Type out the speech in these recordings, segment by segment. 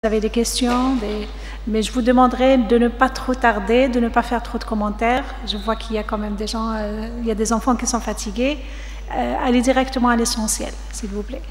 vous avez des questions, mais je vous demanderai de ne pas trop tarder, de ne pas faire trop de commentaires. Je vois qu'il y a quand même des gens, il y a des enfants qui sont fatigués. Allez directement à l'essentiel, s'il vous plaît.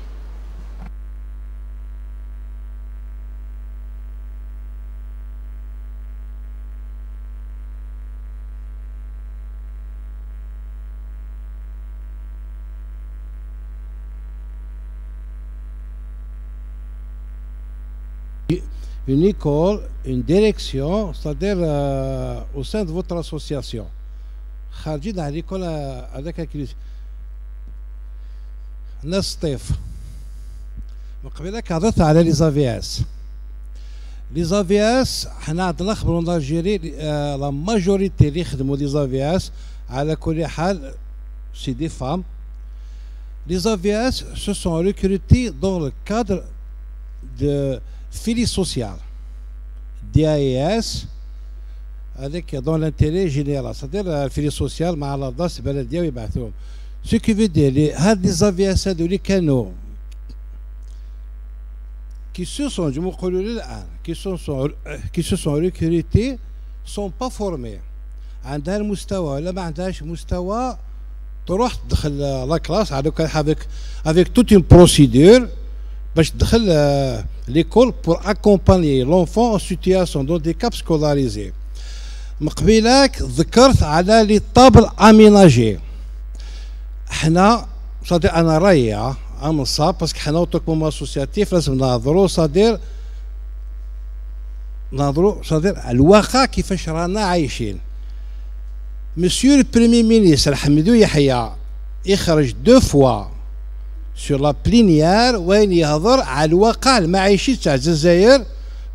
Une école, une direction, c'est-à-dire au sein de votre association. خارجين على l'école هذاك الناس الصيف من قبيلك هضرت على لي زافياس. لي زافياس حنا عندنا خبروا الجيري لا ماجوريتي اللي يخدموا لي زافياس على كل حال سي دي فام. Les AVS se sont recrutés dans le cadre de filie sociale, DAES, avec dans l'intérêt général, c'est-à-dire la filie sociale, مع الأضاس البلدية ويبعثوهم. Ce qui veut dire, هاد les AVS هادو اللي كانوا qui se sont recrutés sont pas formés. عندها المستوى ولا ما عندهاش مستوى تروح تدخل لا كلاس avec toute une procédure باش تدخل l'école pour accompagner l'enfant en situation de handicap scolarisé. مقبيلاك ذكرت على لي طابل اميناجي. حنا صدير انا رايي نصاب باسكو حنا اوتوكوم اسوسياتيف لازم نهضروا صدير الواقع كيفاش رانا عايشين. مسيو البريمي مينيستر حمدو يحيى يخرج دو فوا سور لا بلينيير وين يهضر على الواقع المعيشي تاع الجزائر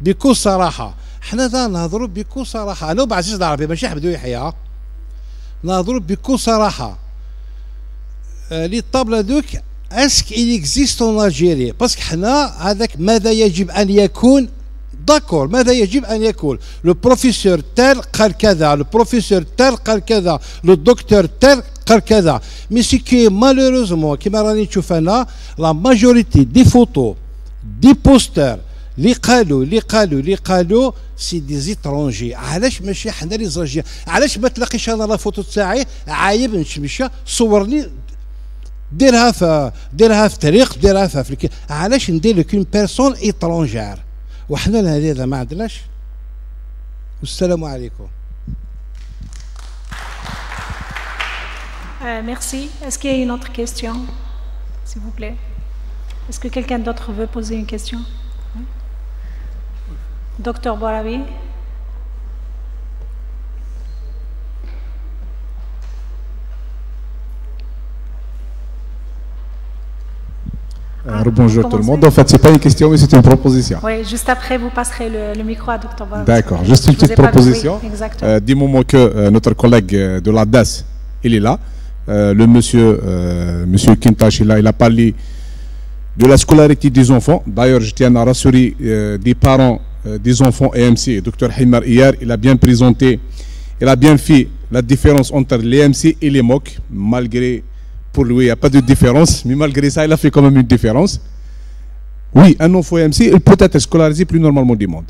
بكل صراحه. حنا دا نهضروا بكل صراحه، انا وبعزيز العربي ماشي حمدو يحيى، نهضروا بكل صراحه. لي طابل هذوك اسك il existe en Algérie باسكو حنا هذاك ماذا يجب ان يكون داكور، ماذا يجب ان يكون. لو بروفيسور تال قال كذا، لو بروفيسور تال قال كذا، لو دكتور تال قال كذا. مي سي كي مالوروزمون كيما راني نشوف انا لا ماجوريتي دي فوتو دي بوستر اللي قالوا سي دي زيترونجي. علاش ماشي حنا لي زراجيا؟ علاش ما تلاقيش انا لا فوتو تاعي عايب نشمشى صورني ديرها في طريق، ديرها في علاش ندير لك اون بيرسون ايترونجير وحنا هذا ما عندناش. والسلام عليكم. Merci. Est-ce qu'il y a une autre question, s'il vous plaît? Est-ce que quelqu'un d'autre veut poser une question? Oui. Docteur Borabi. Bonjour tout le monde. En fait, c'est pas une question, mais c'est une proposition. Oui, juste après, vous passerez le micro à Dr. Borabi. D'accord, juste une petite proposition. Du moment que notre collègue de la DAS, il est là, le monsieur Kintash, il a parlé de la scolarité des enfants. D'ailleurs, je tiens à rassurer des parents des enfants EMC. Dr Himar hier, il a bien présenté, il a bien fait la différence entre l'EMC et les MOC, malgré, pour lui, il n'y a pas de différence, mais malgré ça, il a fait quand même une différence. Oui, un enfant EMC, il peut être scolarisé plus normalement du monde,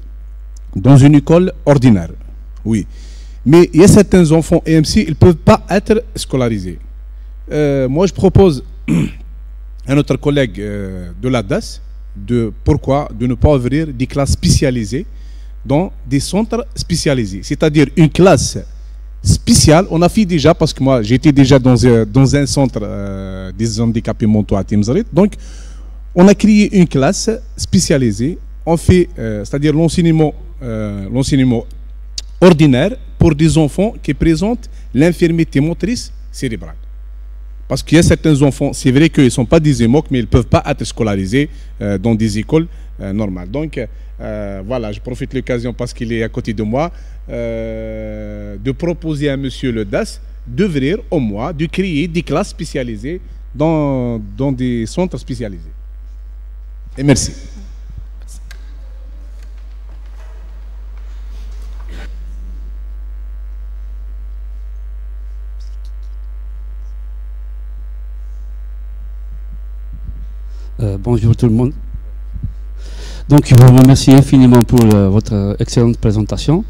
dans une école ordinaire, oui. Mais il y a certains enfants EMC, ils ne peuvent pas être scolarisés. Moi, je propose à notre collègue de la DAS pourquoi de ne pas ouvrir des classes spécialisées dans des centres spécialisés. C'est-à-dire une classe spéciale, on a fait déjà, parce que moi j'étais déjà dans un centre des handicapés mentaux à Timzarit. Donc, on a créé une classe spécialisée. On fait, c'est-à-dire l'enseignement ordinaire pour des enfants qui présentent l'infirmité motrice cérébrale. Parce qu'il y a certains enfants, c'est vrai qu'ils ne sont pas des EMOC, mais ils ne peuvent pas être scolarisés dans des écoles normales. Donc, voilà, je profite de l'occasion parce qu'il est à côté de moi, de proposer à monsieur le DAS d'ouvrir au moins, de créer des classes spécialisées dans des centres spécialisés. Et merci. Bonjour tout le monde. Donc je vous remercie infiniment pour votre excellente présentation.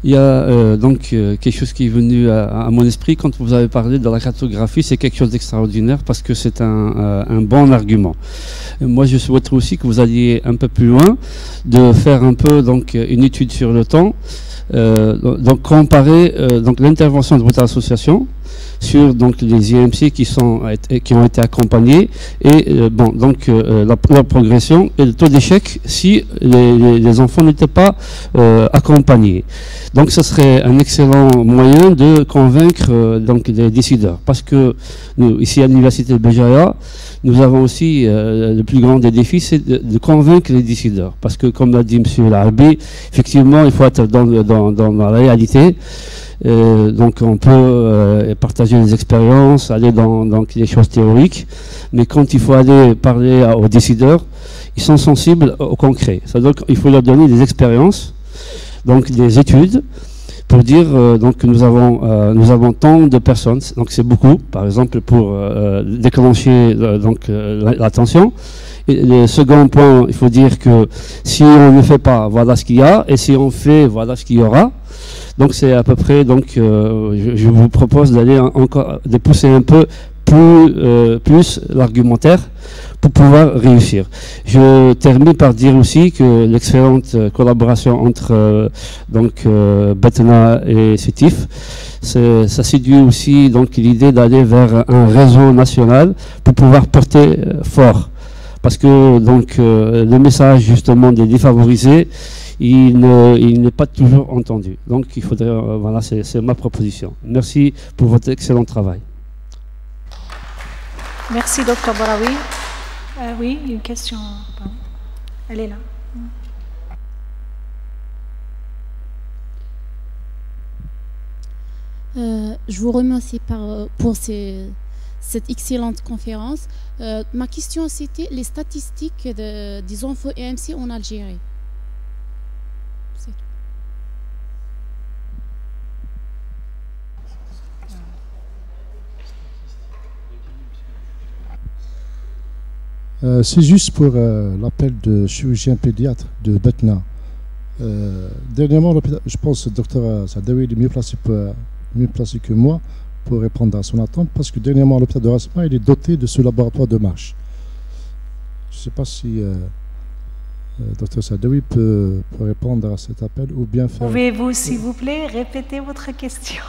Il y a donc quelque chose qui est venu à mon esprit quand vous avez parlé de la cartographie. C'est quelque chose d'extraordinaire parce que c'est un bon argument. Et moi, je souhaiterais aussi que vous alliez un peu plus loin, de faire un peu donc une étude sur le temps, donc comparer donc l'intervention de votre association sur donc les IMC qui ont été accompagnés et bon donc leur progression et le taux d'échec si les enfants n'étaient pas accompagnés. Donc ce serait un excellent moyen de convaincre donc les décideurs, parce que nous ici à l'université de Béjaïa, nous avons aussi le plus grand des défis, c'est de convaincre les décideurs, parce que comme l'a dit M. Larbi, effectivement il faut être dans la réalité. Donc on peut partager des expériences, aller dans les choses théoriques, mais quand il faut aller parler aux décideurs, ils sont sensibles au concret. C'est-à-dire qu'il faut leur donner des expériences, donc des études, pour dire donc que nous avons tant de personnes, donc c'est beaucoup, par exemple pour déclencher donc l'attention. Et le second point, il faut dire que si on ne fait pas, voilà ce qu'il y a, et si on fait, voilà ce qu'il y aura. Donc c'est à peu près, donc je vous propose d'aller encore, de pousser un peu plus l'argumentaire pour pouvoir réussir. Je termine par dire aussi que l'excellente collaboration entre Betna et Sétif, ça séduit aussi donc l'idée d'aller vers un réseau national pour pouvoir porter fort. Parce que donc le message justement des défavorisés, il n'est pas toujours entendu. Donc il faudrait, voilà, c'est ma proposition. Merci pour votre excellent travail. Merci, Dr Boraoui. Oui, une question. Elle est là. Je vous remercie pour cette excellente conférence. Ma question, c'était les statistiques des enfants EMC en Algérie. C'est tout. C'est juste pour l'appel de chirurgien pédiatre de Betna. Dernièrement, je pense que le docteur Sadawi est mieux placé que moi pour répondre à son attente, parce que dernièrement, l'hôpital de Rasma, il est doté de ce laboratoire de marche. Je ne sais pas si Dr Sadawi peut répondre à cet appel ou bien faire... Pouvez-vous, s'il vous plaît, répéter votre question?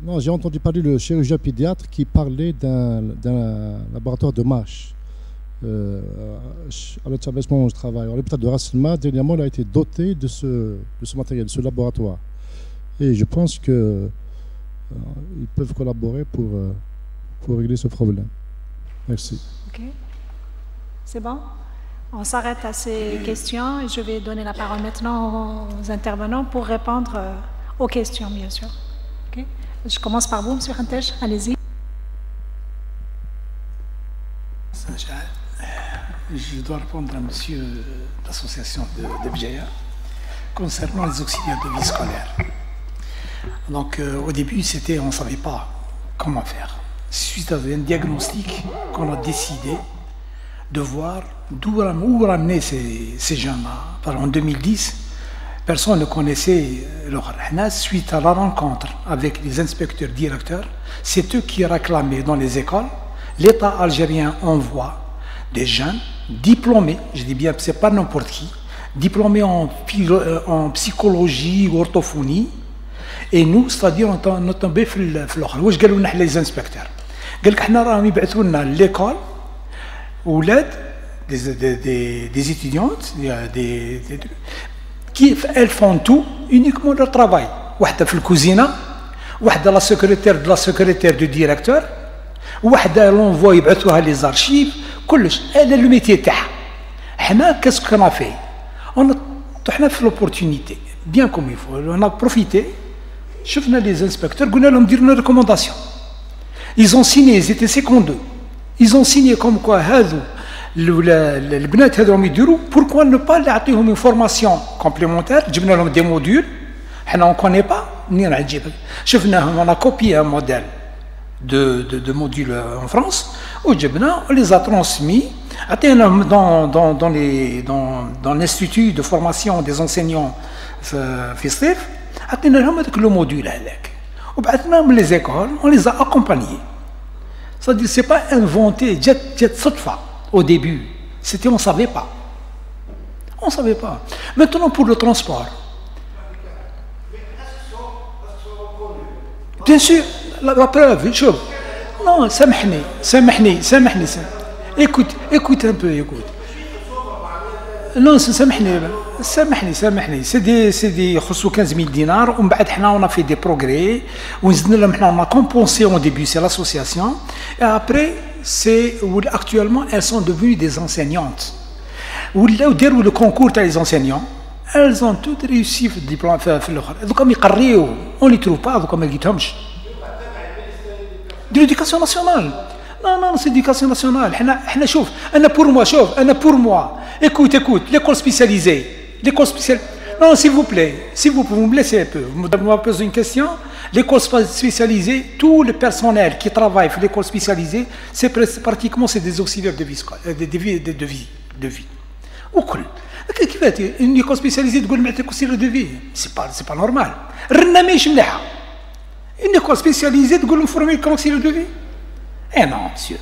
Non, j'ai entendu parler le chirurgien pédiatre qui parlait d'un laboratoire de marche à l'établissement où je travaille. L'hôpital de Rasma, dernièrement, il a été doté de ce matériel, de ce laboratoire. Et je pense que ils peuvent collaborer pour régler ce problème. Merci. Ok. C'est bon? On s'arrête à ces questions et je vais donner la parole maintenant aux intervenants pour répondre aux questions, bien sûr. Okay. Je commence par vous, M. Khantej. Allez-y. Je dois répondre à monsieur l'association de Béjaïa concernant les auxiliaires de vie scolaire. Donc au début, on ne savait pas comment faire. Suite à un diagnostic qu'on a décidé de voir où ramener ces jeunes-là. En 2010, personne ne connaissait leur RNAS. Suite à la rencontre avec les inspecteurs directeurs, c'est eux qui réclamaient dans les écoles. L'État algérien envoie des jeunes diplômés, je dis bien, c'est pas n'importe qui, diplômés en psychologie ou orthophonie. Et nous, c'est-à-dire, on tombé في الاخر. واش قالوا لنا حنا les inspecteurs؟ قال لك حنا راهم يبعثوا لنا l'école اولاد des étudiantes qui elles font tout uniquement leur travail. واحده في الكوزينه، واحده لا سكرتير دو ديريكتور، واحده لونفوا يبعثوها لي زارشيف، كلش هذا لو ميتي تاعها. حنا كاسكو كنا في طحنا في لوبورتونيتي بيان كوم يفو، on a profité. شفنا les inspecteurs قلنا لهم ديروا لنا ريكومونداسيون. Ils ont signé, ils étaient 52. Ils ont signé comme quoi هذو البنات هذو يديروا pourquoi ne pas نعطيهم une formation complémentaire. جبنا لهم des modules. حنا on connaît pas منين نجيب. شفناهم on a copié un modèle de modules en France وجبنا on les a transmis Dans l'institut de formation des enseignants في الصيف عطينا لهم هذاك لو موديول هذاك وبعثناهم les écoles, on les a accompagnés. C'est-à-dire c'est pas inventé, جات صدفة au début. C'était on savait pas. On savait pas. Maintenant pour le transport. Bien sûr, la preuve, شوف. Non, سامحني. Écoute un peu, écoute. Non, سامحني. C'est des يخصوا 15 000 دينار ومن بعد حنا on a fait des progrès ونزلنا لهم حنا on a compensé au début c'est l'association et après c'est actuellement elles sont devenues des enseignantes. ولاو داروا le concours تاع les enseignants. Elles ont toutes réussi في الدبلوم في الاخر. دوكا يقريو on les trouve pas دوكا ما لقيتهمش. De l'éducation nationale. Non, c'est l'éducation nationale. Pour moi. Écoute, l'école spécialisée. Non, s'il vous plaît, vous me laissez un peu. Vous me posez une question. L'école spécialisée, tout le personnel qui travaille dans l'école spécialisée, c'est pratiquement des auxiliaires de vie. Une école spécialisée de auxiliaire de vie, c'est pas normal. Une école spécialisée de former comme auxiliaire de vie. Eh non, monsieur,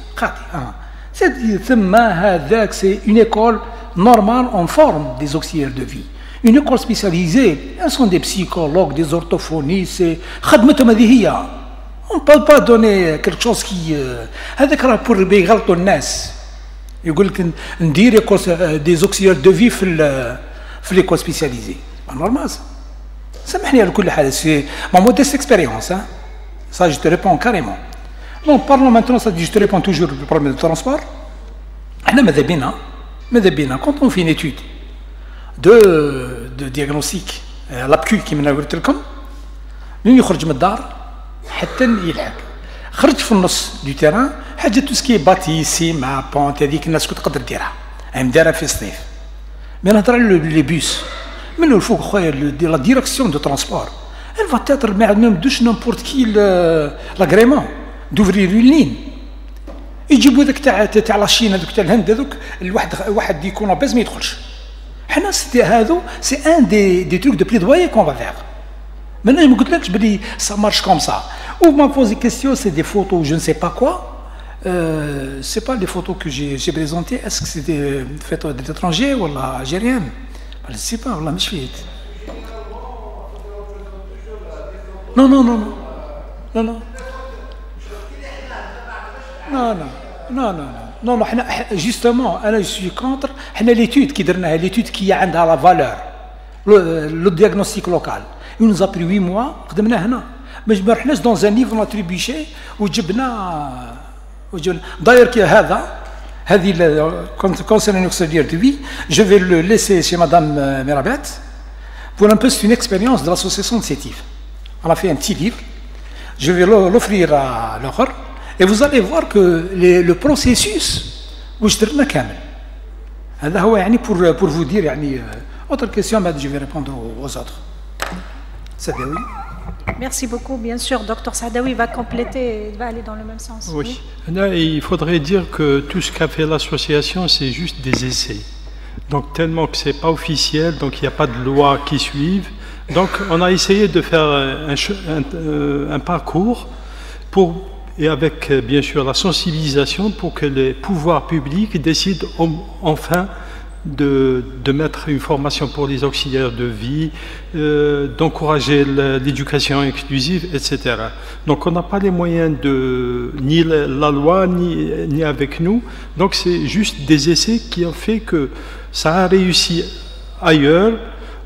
c'est une école normale en forme des auxiliaires de vie. Une école spécialisée, elles sont des psychologues, des orthophonistes. On ne peut pas donner quelque chose qui... pour بيغلطوا الناس. يقول لك ندير des auxiliaires de vie في l'école spécialisée. Pas normal ça. سامحني على كل حال, c'est ma modeste expérience. Ça, je te réponds carrément. Donc, parlons maintenant, ça dit, je te réponds toujours le problème de transport. Quand on fait une étude de diagnostic, l'APQ qui m'a قلت لكم, لين يخرج من الدار حتى يلحق. خرج في النص du terrain, حاجة tout ce qui est bâti, سيما, بونت, هذيك الناس كنت تقدر ديرها. مدارها في الصيف. Mais نهضر على les bus. من الفوق خويا la direction de transport. Elle va être même douche n'importe qui l'agrément d'ouvrir une ligne. يجيبوا ذاك تاع لاشين هذوك تاع الهند هذوك الواحد يكون باز ما يدخلش. حنا هذو سي ان دي تروك دو بليدويي كون فا فيغ. maintenant ما قلتلكش بلي ça marche comme ça. Ou m'a posé question, c'est des photos je ne sais pas quoi. C'est pas des photos que j'ai présentées. Est-ce que c'était fait d'étrangers ou algériennes? Je ne sais pas, والله مش فيت. Non, justement, je suis contre l'étude qui a la valeur, le diagnostic local. Il nous a pris 8 mois, mais je me rends dans un livre, on a trébuché, où d'ailleurs, concernant l'auxiliaire de vie, je vais le laisser chez Madame Merabet. Pour un peu, c'est une expérience de l'association de CETIF. On a fait un petit livre, je vais l'offrir à l'autre, et vous allez voir que le processus, وجدرنا كامل. هذا هو يعني pour vous dire يعني autre question, je vais répondre aux autres. Sadawi. Merci beaucoup. Bien sûr, Dr Sadawi va compléter, va aller dans le même sens. Oui. Là, il faudrait dire que tout ce qu'a fait l'association, c'est juste des essais. Donc tellement que c'est pas officiel, donc il n'y a pas de loi qui suive. Donc on a essayé de faire un parcours et avec bien sûr la sensibilisation pour que les pouvoirs publics décident enfin de mettre une formation pour les auxiliaires de vie, d'encourager l'éducation inclusive, etc. Donc on n'a pas les moyens ni la loi, ni avec nous. Donc c'est juste des essais qui ont fait que ça a réussi ailleurs.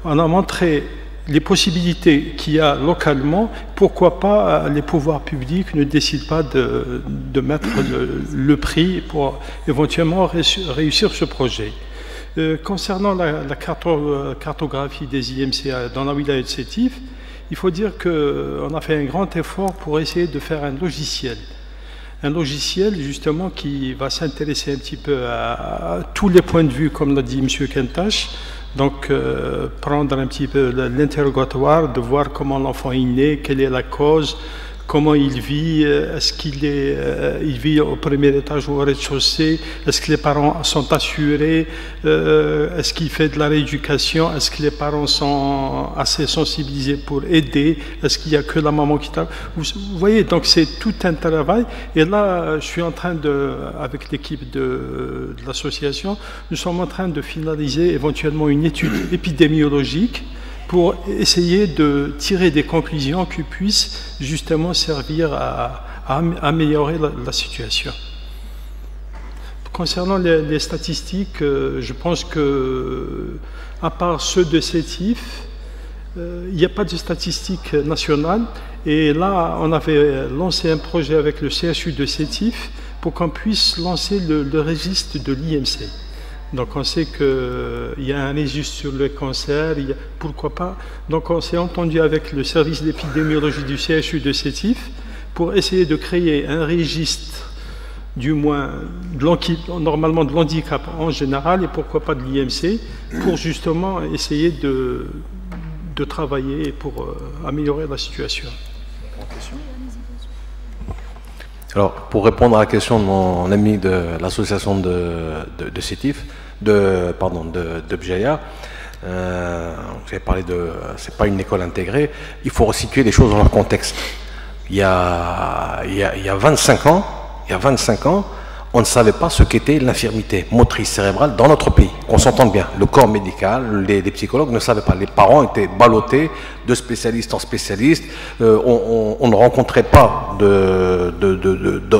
On a montré les possibilités qu'il y a localement. Pourquoi pas les pouvoirs publics ne décident pas de mettre le prix pour éventuellement réussir ce projet. Concernant la cartographie des IMC dans la wilaya de Sétif, il faut dire qu'on a fait un grand effort pour essayer de faire un logiciel. Un logiciel justement qui va s'intéresser un petit peu à tous les points de vue, comme l'a dit M. Kentash. Donc prendre un petit peu l'interrogatoire, de voir comment l'enfant est né, quelle est la cause, comment il vit, est-ce qu'il il vit au premier étage ou au rez-de-chaussée, est-ce que les parents sont assurés, est-ce qu'il fait de la rééducation, est-ce que les parents sont assez sensibilisés pour aider, est-ce qu'il n'y a que la maman qui travaille. Vous voyez, donc c'est tout un travail. Et là, je suis en train avec l'équipe de l'association, nous sommes en train de finaliser éventuellement une étude épidémiologique pour essayer de tirer des conclusions qui puissent justement servir à améliorer la situation. Concernant les statistiques, je pense que, à part ceux de Sétif, il n'y a pas de statistiques nationales. Et là, on avait lancé un projet avec le CHU de Sétif pour qu'on puisse lancer le registre de l'IMC. Donc on sait qu'il y a un registre sur le cancer, pourquoi pas. Donc on s'est entendu avec le service d'épidémiologie du CHU de Sétif pour essayer de créer un registre, du moins normalement de l'handicap en général et pourquoi pas de l'IMC, pour justement essayer de travailler pour améliorer la situation. Alors, pour répondre à la question de mon ami de l'association de Sétif, de Bjaïa, vous avez parlé c'est pas une école intégrée, il faut resituer les choses dans leur contexte. Il y a 25 ans, on ne savait pas ce qu'était l'infirmité motrice cérébrale dans notre pays. On s'entende bien. Le corps médical, les psychologues ne savaient pas. Les parents étaient ballottés de spécialistes en spécialistes. On ne rencontrait pas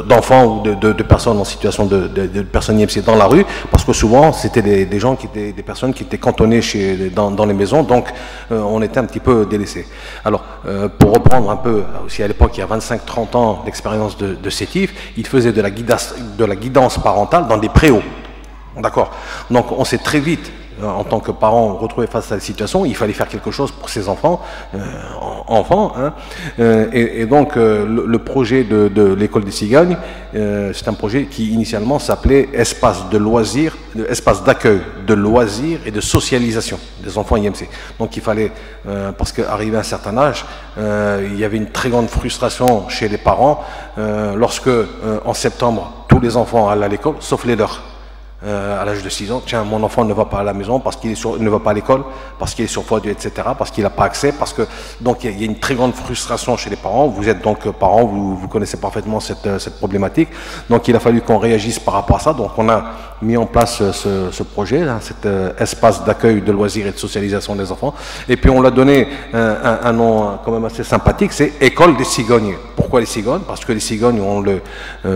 d'enfants ou de personnes en situation de personnes IMC dans la rue, parce que souvent c'était des gens des personnes qui étaient cantonnées dans les maisons, donc on était un petit peu délaissés. Alors, pour reprendre un peu, aussi à l'époque, il y a 25-30 ans d'expérience de Sétif, il faisait de la guidance parentale dans des préaux. D'accord. Donc on s'est très vite, en tant que parents, retrouvés face à la situation. Il fallait faire quelque chose pour ces enfants, et donc le projet de l'école des Cigognes, c'est un projet qui initialement s'appelait espace de loisirs, espace d'accueil, de loisirs et de socialisation des enfants IMC. Donc il fallait, parce qu'arrivé à un certain âge, il y avait une très grande frustration chez les parents lorsque en septembre tous les enfants allaient à l'école, sauf les leurs. À l'âge de 6 ans, tiens, mon enfant ne va pas à la maison parce qu'il ne va pas à l'école, parce qu'il est surpoids, etc., parce qu'il n'a pas accès, parce que donc il y a une très grande frustration chez les parents. Vous êtes donc parents, vous connaissez parfaitement cette problématique. Donc il a fallu qu'on réagisse par rapport à ça. Donc on a mis en place ce projet, hein, cet espace d'accueil, de loisirs et de socialisation des enfants. Et puis on l'a donné un nom quand même assez sympathique, c'est École des Cigognes. Pourquoi les cigognes? Parce que les cigognes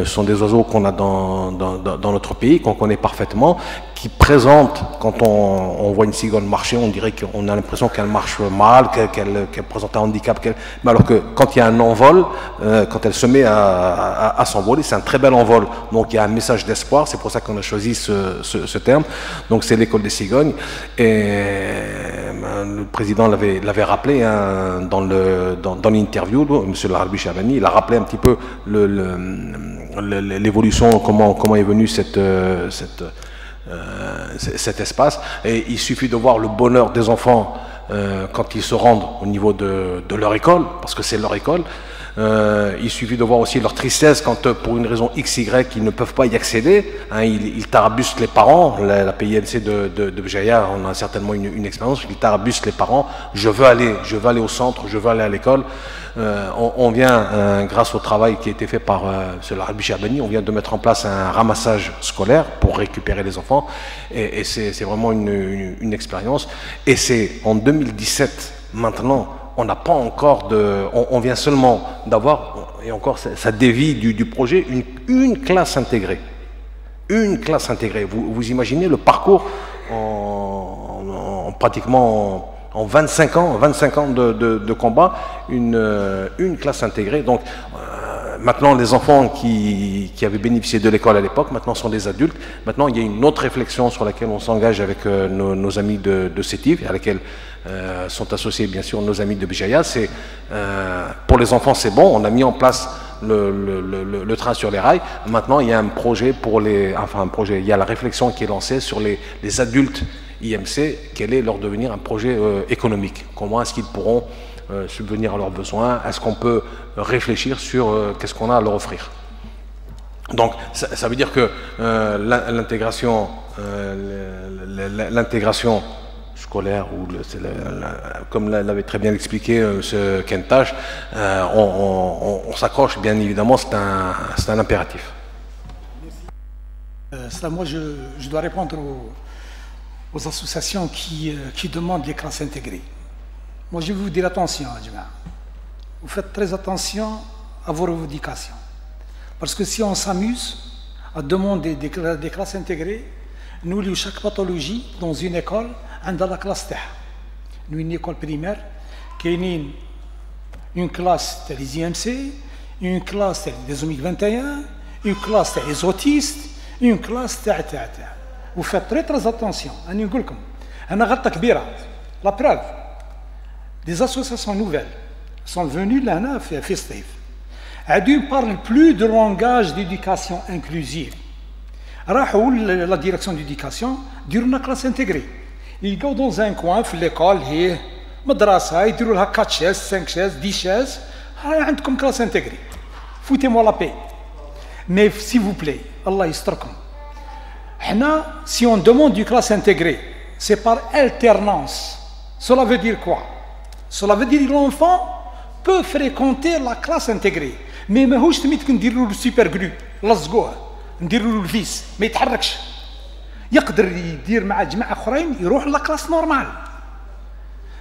sont des oiseaux qu'on a dans notre pays, qu'on connaît parfaitement, qui présentent, quand on voit une cigogne marcher, on dirait qu'on a l'impression qu'elle marche mal, qu'elle présente un handicap, mais alors que quand il y a un envol, quand elle se met à s'envoler, c'est un très bel envol. Donc il y a un message d'espoir, c'est pour ça qu'on a choisi ce terme. Donc c'est l'école des cigognes. Et le président l'avait rappelé hein, dans l'interview, M. Larbi Chabani, il a rappelé un petit peu l'évolution, comment est venue cet espace. Et il suffit de voir le bonheur des enfants quand ils se rendent au niveau de leur école, parce que c'est leur école. Il suffit de voir aussi leur tristesse quand, pour une raison XY, ils ne peuvent pas y accéder. Hein, ils tarabusent les parents. La PINC de Bjaïa, on a certainement une expérience. Ils tarabusent les parents. Je veux aller au centre, je veux aller à l'école. On vient, grâce au travail qui a été fait par M. Larbi Chabani, on vient de mettre en place un ramassage scolaire pour récupérer les enfants. Et c'est vraiment une expérience. Et c'est en 2017, maintenant, on n'a pas encore on vient seulement d'avoir, et encore ça dévie du projet, une classe intégrée. Une classe intégrée. Vous imaginez le parcours en pratiquement en 25 ans de combat, une classe intégrée. Donc maintenant, les enfants qui avaient bénéficié de l'école à l'époque, maintenant sont des adultes. Maintenant, il y a une autre réflexion sur laquelle on s'engage avec nos amis de Sétif, à laquelle sont associés bien sûr nos amis de Bjaïa. C'est pour les enfants, c'est bon. On a mis en place le train sur les rails. Maintenant, il y a un projet il y a la réflexion qui est lancée sur les adultes IMC, quel est leur devenir un projet économique. Comment est-ce qu'ils pourront subvenir à leurs besoins? Est-ce qu'on peut réfléchir sur qu'est-ce qu'on a à leur offrir? Donc, ça veut dire que l'intégration scolaire, ou comme l'avait très bien expliqué ce Kentash, on s'accroche, bien évidemment, c'est un impératif. Moi, je dois répondre aux associations qui demandent les classes intégrées. Moi, je vais vous dire attention, vous faites très attention à vos revendications. Parce que si on s'amuse à demander des classes intégrées, nous, chaque pathologie dans une école, on a la classe TAH. Nous, une école primaire, qui est une classe des IMC, une classe des OMIC 21, une classe des autistes, une classe TAH. Vous faites très très attention. La preuve, des associations nouvelles sont venues là, à Festif. Elles ne parlent plus de langage d'éducation inclusive. La direction d'éducation dit une classe intégrée. Ils vont dans un coin, dans l'école, ils ont 4 chaises, 5 chaises, 10 chaises. Ils ont une classe intégrée. Foutez-moi la paix. Mais s'il vous plaît, Allah yastarkum. Si on demande une classe intégrée, c'est par alternance. Cela veut dire quoi? Cela veut dire que l'enfant peut fréquenter la classe intégrée. Mais ماهوش تميت كنديروا له السوبر جلو لصقوه نديروا له الفيس ما يتحركش يقدر يدير مع جماعه اخرين يروح لا كلاس نورمال.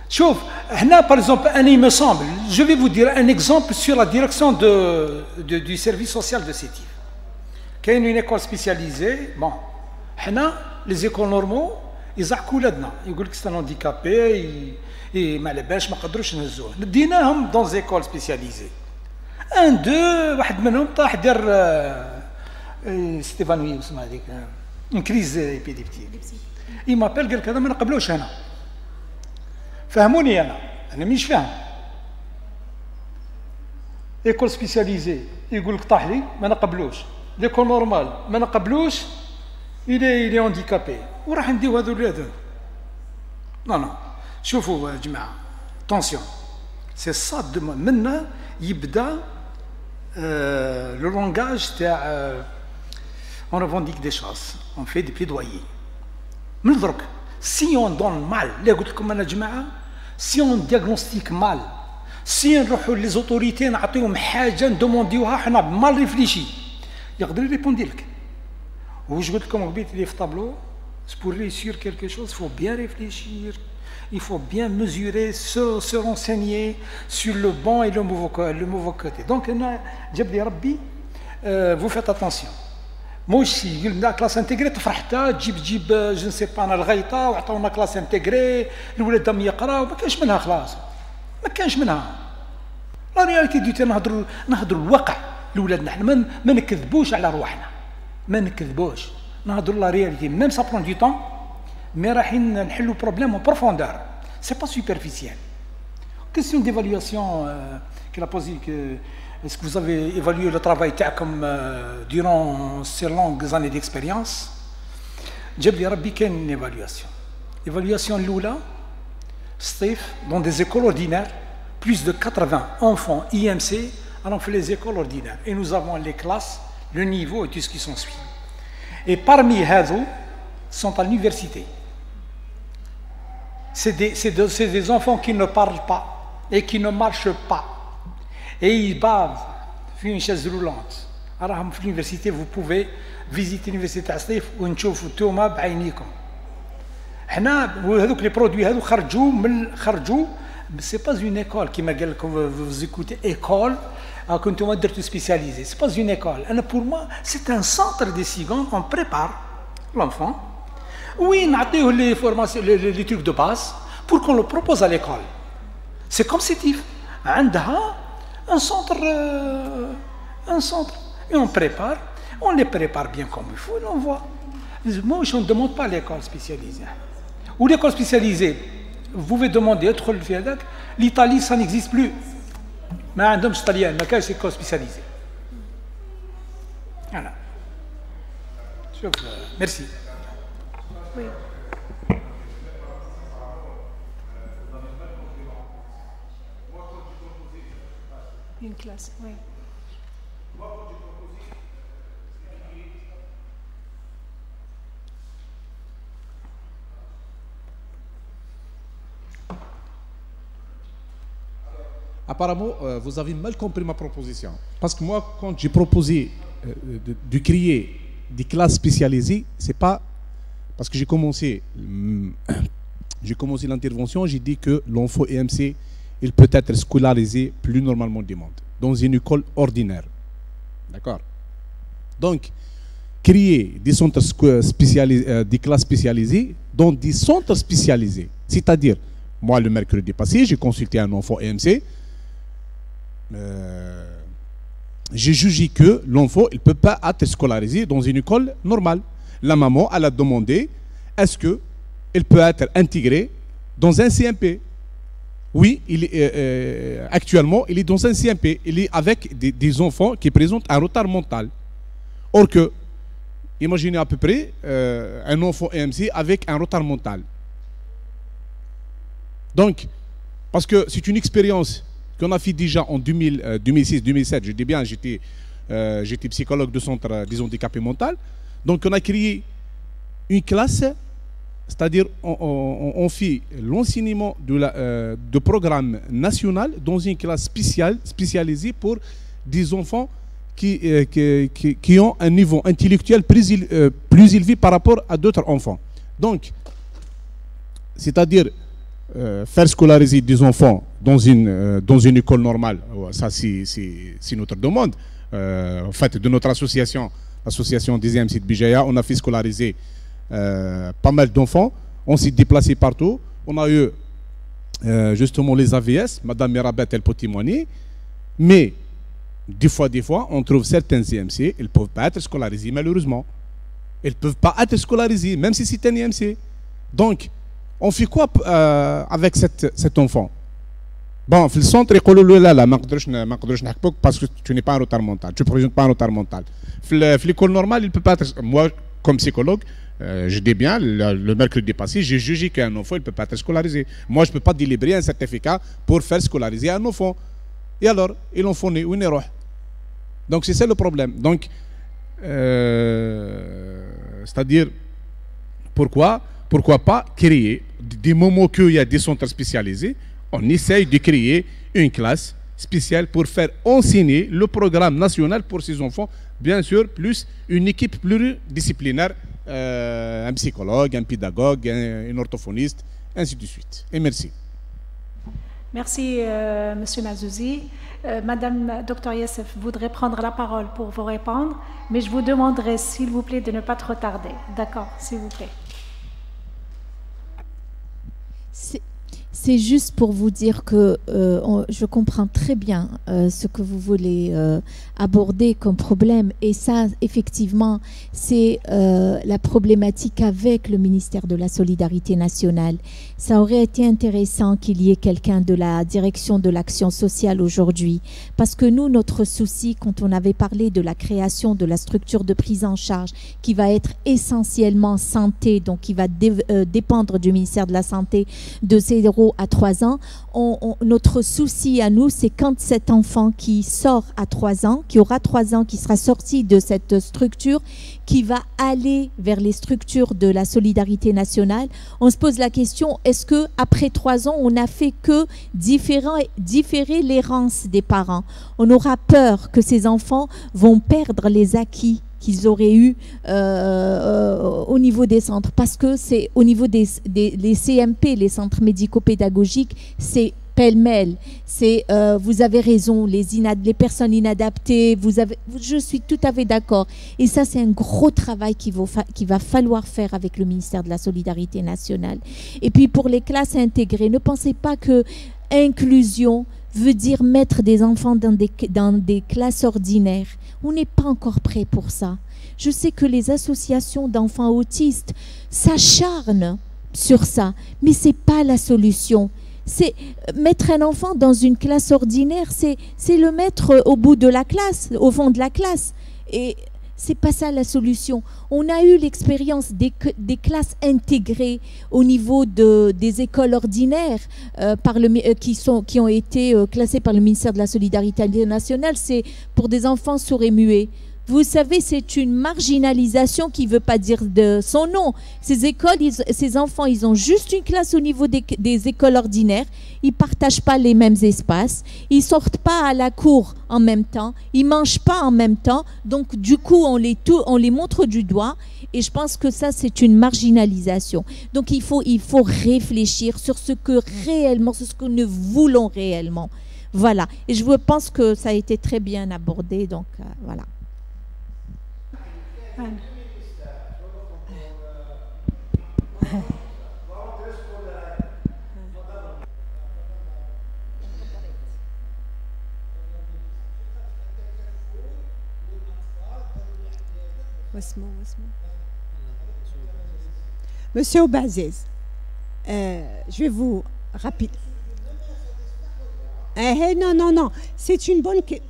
شوف هنا par exemple il me semble, je vais vous dire un exemple sur la direction du service social de Sétif. كاين une école spécialisée. Bon, هنا les écoles normaux يزعقوا ولادنا يقول لك c'est un handicapé ما على بالش ما قدروش نهزوه. ديناهم dans des écoles spécialisées. Un, deux, واحد منهم طاح دار ستيفانوي اسمها هذيك une crise épileptique. Il m'appelle قال لك هذا ما نقبلوش هنا. فهموني انا مانيش فاهم. école spécialisée يقول لك طاح لي ما نقبلوش. l'école normale ما نقبلوش. il est handicapé. وراح نديو هذو الولاد. non شوفوا يا جماعه attention. c'est ça منا يبدا le langage on revendique des choses, on fait des plaidoyers. من درك si on donne mal, اللي قلت لكم انا جماعه si on diagnostique mal, si نروحوا les autorités نعطيهم حاجه ندومونديوها حنا mal ريفليشي يقدر يريبوندي لك. واش قلت لكم قبيله اللي في طابلو pour réussir quelque chose il faut bien réfléchir. Il faut bien mesurer, se renseigner sur le bon et le mauvais côté. Donc, vous faites attention. Moi aussi, la classe intégrée, je ne sais pas, on a classe intégrée, الولاد دم يقراو ما كانش منها خلاص. ما كانش منها. لا رياليتي ديتي نهضروا الواقع لولادنا حنا ما نكذبوش على رواحنا. ما نكذبوش. نهضروا لا رياليتي même ça prend du temps. Mais راحين نحلوا problème en profondeur. C'est pas superficiel. Question d'évaluation qu'il a posé. Est-ce que vous avez évalué le travail تاعكم durant ces longues années d'expérience? جاب لي ربي كاين une évaluation. Évaluation الأولى Steve dans des écoles ordinaires, plus de 80 enfants IMC allons fait les écoles ordinaires et nous avons les classes, le niveau et tout ce qui s'ensuit. Et parmi هذو sont à l'université. C'est des enfants qui ne parlent pas et qui ne marchent pas. Et ils bavent sur une chaise roulante. Alors, à l'université, vous pouvez visiter l'université à Stif ou une chose توما بعينيكم. هنا وهذوك les produits هذو خرجوا c'est pas une école qui m'a dit que vous écoutez école كنتم درتوا spécialisé. C'est pas une école. Pour moi, c'est un centre de Sigan. On prépare l'enfant. Oui, نعطيه les formations, les trucs de base pour qu'on le propose à l'école. C'est comme Sétif. عندها un centre et on les prépare bien comme il faut et on voit. Moi, je ne demande pas l'école spécialisée. Ou l'école spécialisée, vous pouvez demander ادخل في هذاك. L'Italie, ça n'existe plus. ما عندهمش طليان ما كاينش école spécialisée. Voilà. Merci. Oui. Une classe, oui. Apparemment, vous avez mal compris ma proposition. Parce que moi, quand j'ai proposé de créer des classes spécialisées, c'est pas parce que j'ai commencé l'intervention, j'ai dit que l'enfant EMC, il peut être scolarisé plus normalement du monde, dans une école ordinaire. D'accord? Donc, créer des centres spécialisés, des classes spécialisées dans des centres spécialisés. C'est-à-dire, moi, le mercredi passé, j'ai consulté un enfant EMC. J'ai jugé que l'enfant, il ne peut pas être scolarisé dans une école normale. La maman, elle a demandé, est-ce qu'il peut être intégré dans un CMP? Oui, actuellement, il est dans un CMP. Il est avec des enfants qui présentent un retard mental. Or que, imaginez à peu près un enfant EMC avec un retard mental. Donc, parce que c'est une expérience qu'on a fait déjà en 2006-2007. Je dis bien, j'étais psychologue de centre des handicapés mentaux. Donc, on a créé une classe, c'est-à-dire on fait l'enseignement de programme national dans une classe spécialisée pour des enfants qui ont un niveau intellectuel plus élevé par rapport à d'autres enfants. Donc, c'est-à-dire faire scolariser des enfants dans une école normale, ça c'est notre demande. En fait, de notre association, l'association des EMC de Bijaya, on a fait scolariser pas mal d'enfants. On s'est déplacé partout. On a eu justement les AVS, Madame Mirabet, elle peut témoigner. Mais des fois, on trouve certains EMC, ils ne peuvent pas être scolarisés malheureusement. Ils ne peuvent pas être scolarisés, même si c'est un EMC. Donc, on fait quoi avec cet enfant? Bon, le centre, parce que tu n'es pas un retard mental, tu ne présentes pas un retard mental. L'école normale, il ne peut pas être. Moi, comme psychologue, je dis bien, le mercredi passé, j'ai jugé qu'un enfant, il ne peut pas être scolarisé. Moi, je ne peux pas délibérer un certificat pour faire scolariser un enfant. Et alors, il en faut une erreur. Donc, c'est ça le problème. Donc, c'est-à-dire, pourquoi pas créer, des moments qu'il y a des centres spécialisés, on essaye de créer une classe spéciale pour faire enseigner le programme national pour ces enfants, bien sûr, plus une équipe pluridisciplinaire, un psychologue, un pédagogue, un orthophoniste, ainsi de suite. Et merci. Merci, Monsieur Mazouzi. Madame Dr Youssef voudrait prendre la parole pour vous répondre, mais je vous demanderai, s'il vous plaît, de ne pas trop tarder. D'accord, s'il vous plaît. C'est juste pour vous dire que je comprends très bien ce que vous voulez aborder comme problème. Et ça, effectivement, c'est la problématique avec le ministère de la Solidarité nationale. Ça aurait été intéressant qu'il y ait quelqu'un de la direction de l'action sociale aujourd'hui. Parce que nous, notre souci, quand on avait parlé de la création de la structure de prise en charge, qui va être essentiellement santé, donc qui va dépendre du ministère de la Santé de 0 à 3 ans, notre souci à nous, c'est quand cet enfant qui sort à 3 ans, qui aura 3 ans, qui sera sorti de cette structure, qui va aller vers les structures de la solidarité nationale, on se pose la question, est-ce que après 3 ans, on n'a fait que différer l'errance des parents? On aura peur que ces enfants vont perdre les acquis qu'ils auraient eu au niveau des centres, parce que c'est au niveau des CMP, les centres médico-pédagogiques, c'est pêle-mêle. C'est, vous avez raison, les personnes inadaptées, je suis tout à fait d'accord. Et ça, c'est un gros travail qu'il va falloir faire avec le ministère de la Solidarité nationale. Et puis pour les classes intégrées, ne pensez pas que inclusion veut dire mettre des enfants dans des classes ordinaires. On n'est pas encore prêt pour ça. Je sais que les associations d'enfants autistes s'acharnent sur ça, mais ce n'est pas la solution. C'est mettre un enfant dans une classe ordinaire, c'est le mettre au bout de la classe, au fond de la classe. Et C'est pas ça la solution. On a eu l'expérience des classes intégrées au niveau des écoles ordinaires qui ont été classées par le ministère de la Solidarité internationale. C'est pour des enfants sourds et muets. Vous savez, c'est une marginalisation qui ne veut pas dire de son nom. Ces écoles, ces enfants, ils ont juste une classe au niveau des écoles ordinaires. Ils ne partagent pas les mêmes espaces. Ils ne sortent pas à la cour en même temps. Ils ne mangent pas en même temps. Donc, du coup, on les montre du doigt. Et je pense que ça, c'est une marginalisation. Donc, il faut réfléchir sur ce que réellement, sur ce que nous voulons réellement. Voilà. Et je pense que ça a été très bien abordé. Donc, voilà. Monsieur Oubaziz, je vais vous rapide. Non, c'est une bonne question.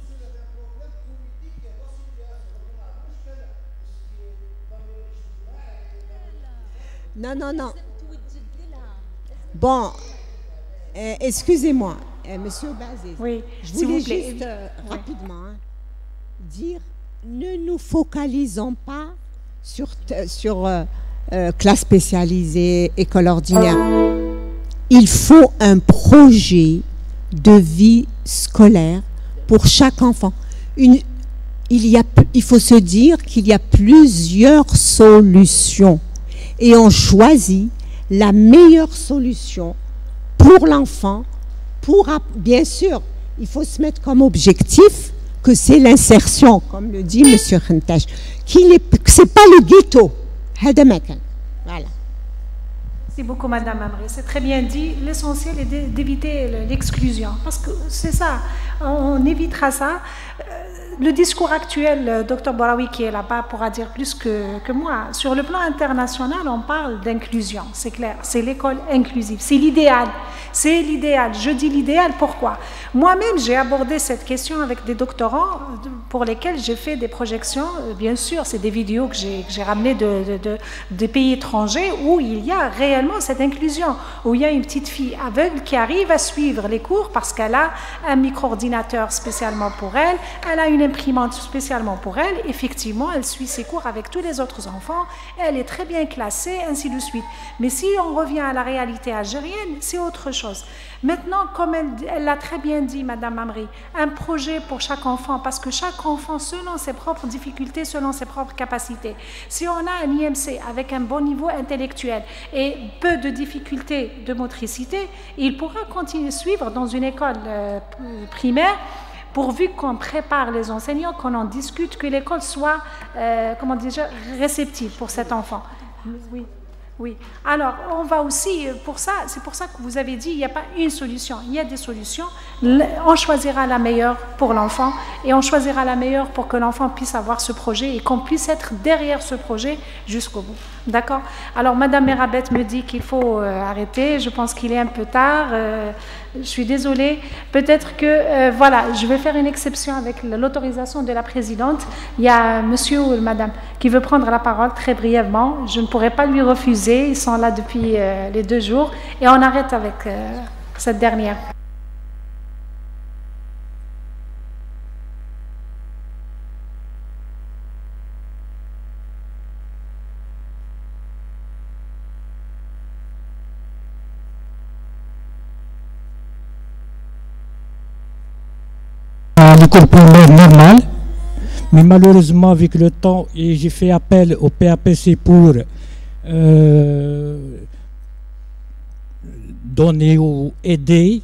Non. Bon, excusez-moi, monsieur Oubaziz. Oui, je voulais juste rapidement dire, ne nous focalisons pas sur classe spécialisée, école ordinaire. Il faut un projet de vie scolaire pour chaque enfant. Il faut se dire qu'il y a plusieurs solutions. Et on choisit la meilleure solution pour l'enfant. Bien sûr, il faut se mettre comme objectif que c'est l'insertion, comme le dit M. Khintash, que ce n'est pas le ghetto. Voilà. Merci beaucoup, Madame Amri. C'est très bien dit. L'essentiel est d'éviter l'exclusion. Parce que c'est ça, on évitera ça. Le discours actuel, Dr Boraoui qui est là-bas pourra dire plus que moi. Sur le plan international, on parle d'inclusion, c'est clair. C'est l'école inclusive. C'est l'idéal. C'est l'idéal. Je dis l'idéal, pourquoi? Moi-même, j'ai abordé cette question avec des doctorants pour lesquels j'ai fait des projections. Bien sûr, c'est des vidéos que j'ai ramenées de pays étrangers où il y a réellement cette inclusion, où il y a une petite fille aveugle qui arrive à suivre les cours parce qu'elle a un micro-ordinateur spécialement pour elle, elle a une imprimante spécialement pour elle, effectivement, elle suit ses cours avec tous les autres enfants, elle est très bien classée, ainsi de suite. Mais si on revient à la réalité algérienne, c'est autre chose. Maintenant, comme elle l'a très bien dit, Madame Amri, un projet pour chaque enfant, parce que chaque enfant, selon ses propres difficultés, selon ses propres capacités. Si on a un IMC avec un bon niveau intellectuel et peu de difficultés de motricité, il pourra continuer à suivre dans une école primaire, pourvu qu'on prépare les enseignants, qu'on en discute, que l'école soit, réceptive pour cet enfant. Oui. Alors, on va aussi, c'est pour ça que vous avez dit, il n'y a pas une solution, il y a des solutions. On choisira la meilleure pour l'enfant et on choisira la meilleure pour que l'enfant puisse avoir ce projet et qu'on puisse être derrière ce projet jusqu'au bout. D'accord? Alors, Madame Merabet me dit qu'il faut arrêter. Je pense qu'il est un peu tard. Je suis désolée. Peut-être que, je vais faire une exception avec l'autorisation de la présidente. Il y a monsieur ou madame qui veut prendre la parole très brièvement. Je ne pourrai pas lui refuser. Ils sont là depuis les 2 jours. Et on arrête avec cette dernière. L'école primaire normale, mais malheureusement avec le temps, et j'ai fait appel au PAPC pour donner ou aider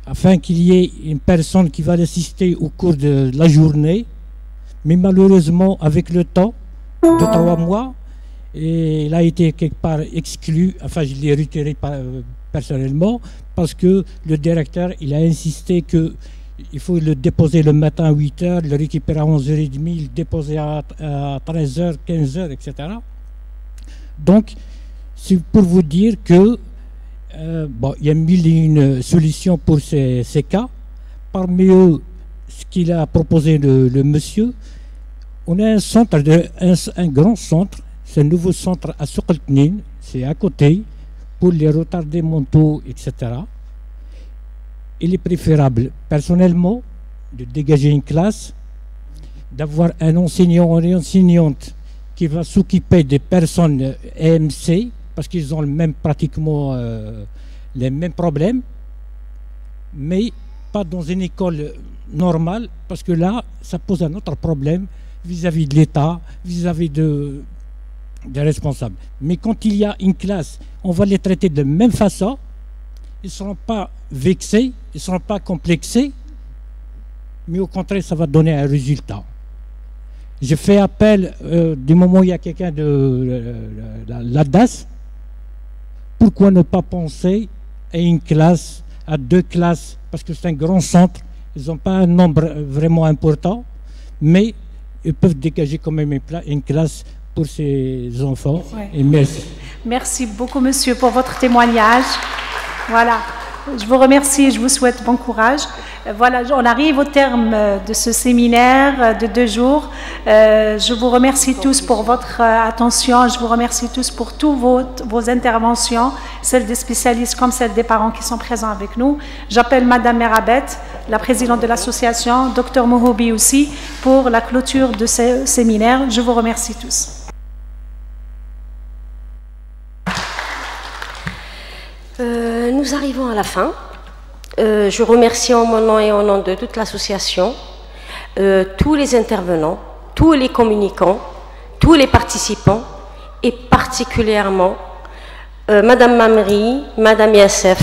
afin qu'il y ait une personne qui va l'assister au cours de la journée, mais malheureusement avec le temps de 3 mois, et il a été quelque part exclu, enfin je l'ai retiré personnellement, parce que le directeur il a insisté que il faut le déposer le matin à 8 h, le récupérer à 11h30, le déposer à 13h, 15h, etc. Donc, c'est pour vous dire que il y a 1001 solutions pour ces cas. Parmi eux, ce qu'il a proposé le monsieur, On a un centre, un grand centre, c'est un nouveau centre à Souqeltnine, c'est à côté, pour les retardés mentaux, etc. Il est préférable, personnellement, de dégager une classe, d'avoir un enseignant ou une enseignante qui va s'occuper des personnes EMC, parce qu'ils ont pratiquement les mêmes problèmes, mais pas dans une école normale, parce que là, ça pose un autre problème vis-à-vis de l'État, vis-à-vis des responsables. Mais quand il y a une classe, on va les traiter de la même façon, ils ne seront pas vexés, ils ne seront pas complexés, mais au contraire, ça va donner un résultat. Je fais appel, du moment où il y a quelqu'un de la DAS, pourquoi ne pas penser à une classe, à 2 classes, parce que c'est un grand centre, ils n'ont pas un nombre vraiment important, mais ils peuvent dégager quand même une classe pour ces enfants. Ouais. Et merci. Merci beaucoup, monsieur, pour votre témoignage. Voilà. Je vous remercie et je vous souhaite bon courage. Voilà, on arrive au terme de ce séminaire de 2 jours. Je vous remercie tous pour votre attention. Je vous remercie tous pour toutes vos interventions, celles des spécialistes comme celles des parents qui sont présents avec nous. J'appelle Madame Merabet, la présidente de l'association, Dr Mohoubi aussi, pour la clôture de ce séminaire. Je vous remercie tous. Nous arrivons à la fin. Je remercie en mon nom et au nom de toute l'association, tous les intervenants, tous les communicants, tous les participants et particulièrement Madame Mamri, Madame Yassef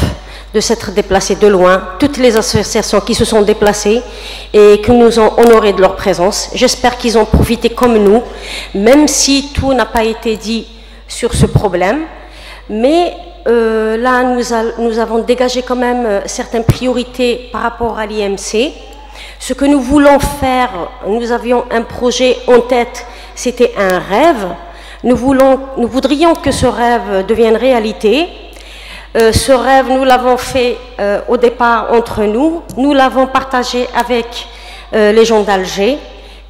de s'être déplacées de loin, toutes les associations qui se sont déplacées et qui nous ont honorés de leur présence. J'espère qu'ils ont profité comme nous, même si tout n'a pas été dit sur ce problème, mais là, nous avons dégagé quand même certaines priorités par rapport à l'IMC. Ce que nous voulons faire, nous avions un projet en tête, c'était un rêve. Nous voudrions que ce rêve devienne réalité. Ce rêve, nous l'avons fait au départ entre nous. Nous l'avons partagé avec les gens d'Alger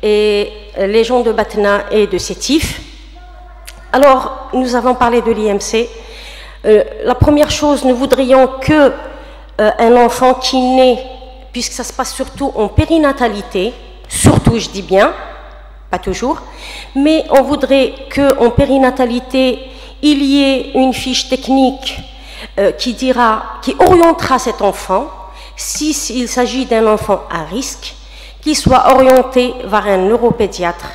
et les gens de Batna et de Sétif. Alors, nous avons parlé de l'IMC. La première chose, nous voudrions que un enfant qui naît, puisque ça se passe surtout en périnatalité, surtout je dis bien, pas toujours, mais on voudrait qu'en périnatalité, il y ait une fiche technique qui orientera cet enfant, s'il s'agit d'un enfant à risque, qu'il soit orienté vers un neuropédiatre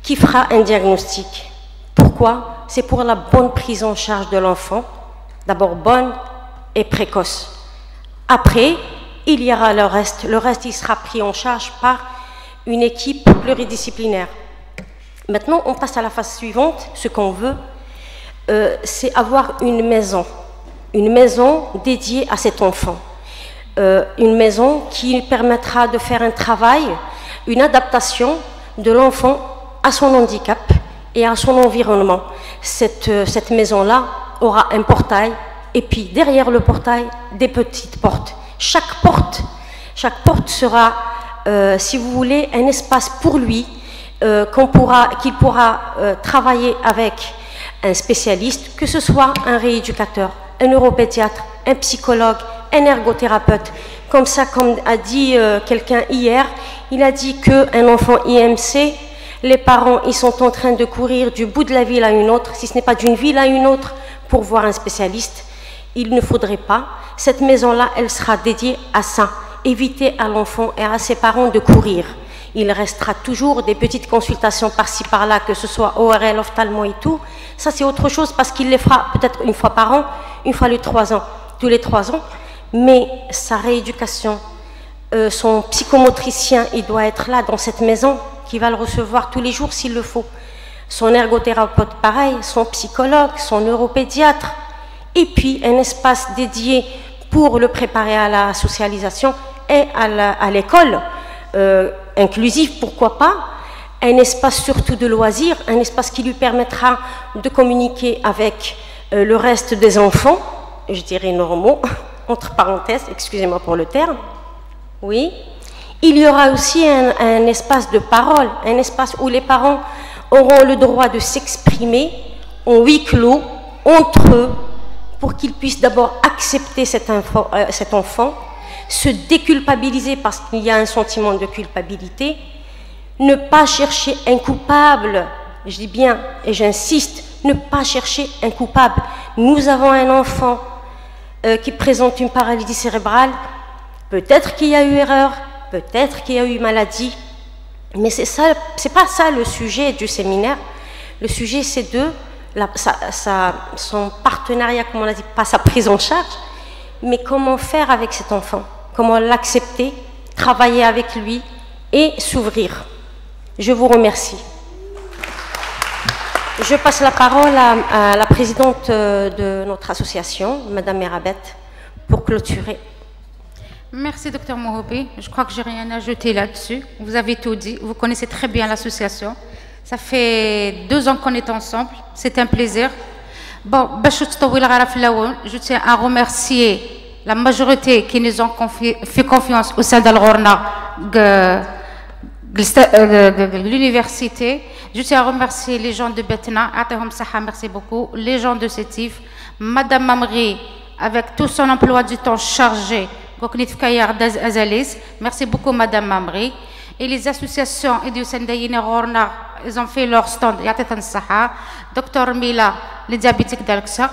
qui fera un diagnostic. Pourquoi ? C'est pour la bonne prise en charge de l'enfant, d'abord bonne et précoce. Après, il y aura le reste. Le reste, il sera pris en charge par une équipe pluridisciplinaire. Maintenant, on passe à la phase suivante. Ce qu'on veut, c'est avoir une maison dédiée à cet enfant. Une maison qui permettra de faire un travail, une adaptation de l'enfant à son handicap et à son environnement. Cette maison-là aura un portail et puis derrière le portail, des petites portes. Chaque porte sera, si vous voulez, un espace pour lui qu'il pourra travailler avec un spécialiste, que ce soit un rééducateur, un neuropédiatre, un psychologue, un ergothérapeute. Comme ça, comme a dit quelqu'un hier, il a dit qu'un enfant IMC, les parents, ils sont en train de courir du bout de la ville à une autre, si ce n'est pas d'une ville à une autre, pour voir un spécialiste. Il ne faudrait pas. Cette maison-là, elle sera dédiée à ça. Éviter à l'enfant et à ses parents de courir. Il restera toujours des petites consultations par-ci, par-là, que ce soit ORL, ophtalmo et tout. Ça, c'est autre chose parce qu'il les fera peut-être une fois par an, une fois tous les 3 ans. Mais sa rééducation, son psychomotricien, il doit être là dans cette maison, qui va le recevoir tous les jours s'il le faut. Son ergothérapeute, pareil, son psychologue, son neuropédiatre, et puis un espace dédié pour le préparer à la socialisation et à l'école, inclusif, pourquoi pas, un espace surtout de loisirs, un espace qui lui permettra de communiquer avec le reste des enfants, je dirais normaux, entre parenthèses, excusez-moi pour le terme, oui. il y aura aussi un espace de parole, un espace où les parents auront le droit de s'exprimer en huis clos, entre eux, pour qu'ils puissent d'abord accepter cet enfant, se déculpabiliser parce qu'il y a un sentiment de culpabilité, ne pas chercher un coupable, je dis bien et j'insiste, ne pas chercher un coupable. Nous avons un enfant qui présente une paralysie cérébrale, peut-être qu'il y a eu erreur, peut-être qu'il y a eu maladie, mais c'est pas ça le sujet du séminaire. Le sujet c'est son partenariat, comme on l'a dit, pas sa prise en charge, mais comment faire avec cet enfant, comment l'accepter, travailler avec lui et s'ouvrir. Je vous remercie. Je passe la parole à la présidente de notre association, Madame Merabet, pour clôturer. Merci, Dr Mohoubi. Je crois que je n'ai rien à ajouter là-dessus. Vous avez tout dit. Vous connaissez très bien l'association. Ça fait 2 ans qu'on est ensemble. C'est un plaisir. Bon, je tiens à remercier la majorité qui nous ont fait confiance au sein de l'université. Je tiens à remercier les gens de Betna, merci beaucoup, les gens de Sétif, Madame Mamri, avec tout son emploi du temps chargé, merci beaucoup Madame Mamri, et les associations, ils ont fait leur stand, Dr Mila, les diabétiques d'Alexar,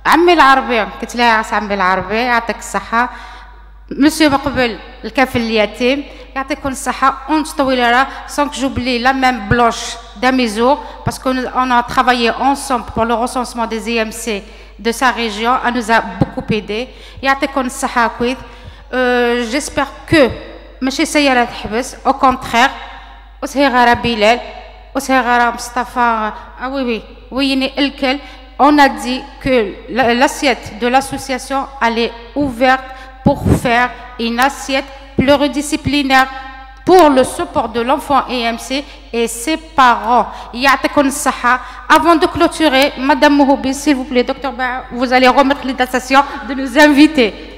عمي العربي قلت لها عاس عمي العربي يعطيك الصحة مسيو مقبل الكافل اليتيم يعطيكم الصحة on طويلة sans que j'oublie la même bloche d'Amizour parce qu'on a travaillé ensemble pour le recensement des IMC de sa région, elle nous a beaucoup aidé يعطيكم الصحة كويس. J'espère que ماشي سيارة تحبس au contraire وسيغارة بلال وسيغارة مصطفى oui الكل. On a dit que l'assiette de l'association est ouverte pour faire une assiette pluridisciplinaire pour le support de l'enfant EMC et ses parents. Avant de clôturer, Madame Mohoubi, s'il vous plaît, Docteur Ba, vous allez remettre l'invitation de nous inviter.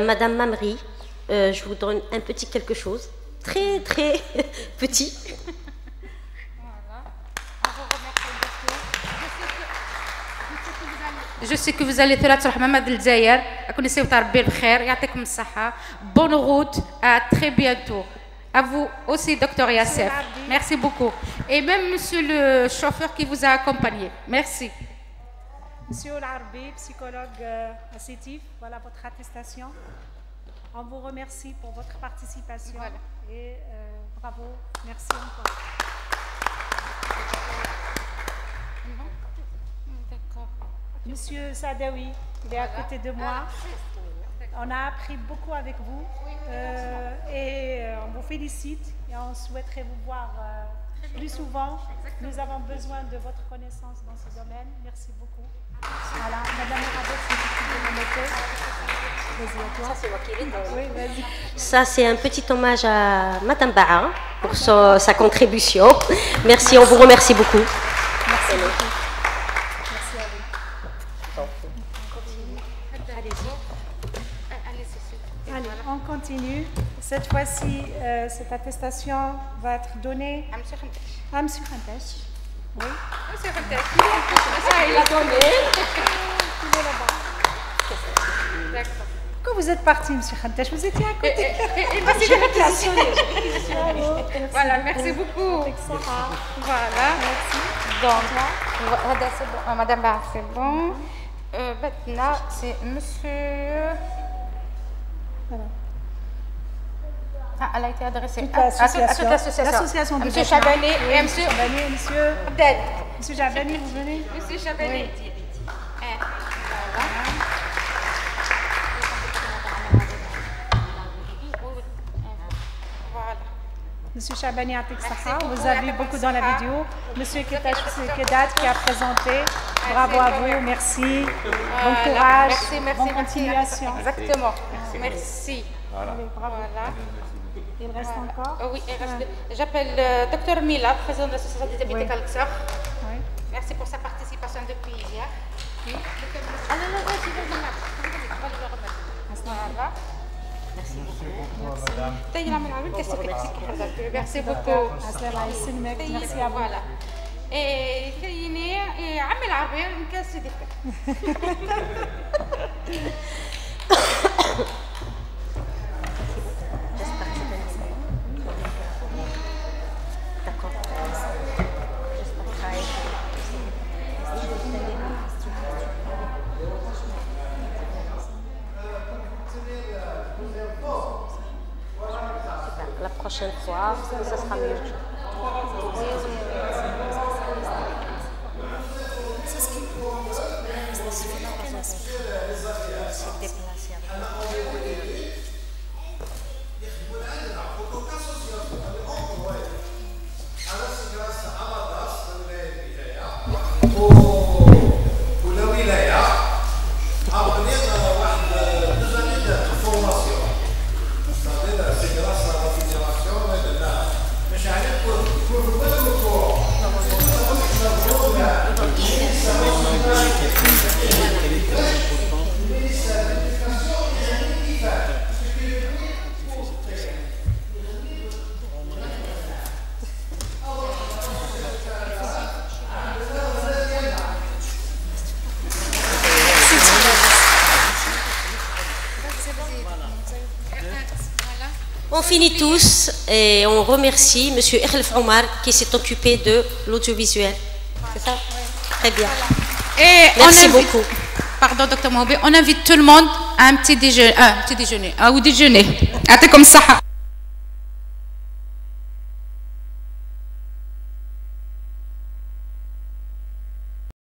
Madame Mamri, je vous donne un petit quelque chose, très très petit. Je sais que vous allez تروح محمد الجزائر أكون نسيو تربي بخير يعطيكم الصحة. Bonne route, à très bientôt. À vous aussi, docteur Yassef. Merci beaucoup. Et même monsieur le chauffeur qui vous a accompagné. Merci. Monsieur Larbi, psychologue à Sétif, voilà votre attestation. On vous remercie pour votre participation. Voilà. Et bravo. Merci encore. Monsieur Sadawi, il est à côté de moi. On a appris beaucoup avec vous et on vous félicite et on souhaiterait vous voir plus souvent. Nous avons besoin de votre connaissance dans ce domaine. Merci beaucoup. Voilà, Madame Rabot, si vous pouvez me noter. Ça, c'est un petit hommage à Madame Baha pour sa contribution. Merci, on vous remercie beaucoup. Merci beaucoup. On continue. Cette fois-ci, cette attestation va être donnée à M. Khantesh. Oui. M. Khantesh. Il a donné. Il est là-bas. D'accord. Quand vous êtes parti, M. Khantesh, vous étiez à côté. Il m'a dit voilà, merci beaucoup. Voilà. Merci. Donc, Madame Bar, c'est bon. Maintenant, c'est Monsieur. Voilà. Elle a été adressée à toute l'association. L'association de Monsieur Chabani et Monsieur Abdel. Monsieur Chabani, vous venez? Monsieur Chabani. Monsieur Chabani Atik-Saha, vous avez vu beaucoup dans la vidéo. Monsieur Kedat qui a présenté. Bravo à vous, merci. Bon courage, bonne continuation. Exactement. Merci. Voilà. Bravo. Voilà. Il reste encore? Oui, il reste. J'appelle Dr Mila, président de l'association des diabétiques Alexor. Oui. Merci pour sa participation depuis hier. Oui. Ah non, non, je vais le remettre. Merci beaucoup. Merci à vous. عمي العربية نكاس La prochaine fois, ça sera mieux. On finit tous et on remercie M. Khelf Omar qui s'est occupé de l'audiovisuel. C'est ça? Très bien. Et merci beaucoup. Pardon, Dr Mouhoubi, on invite tout le monde à un petit déjeuner, ou déjeuner. À comme ça.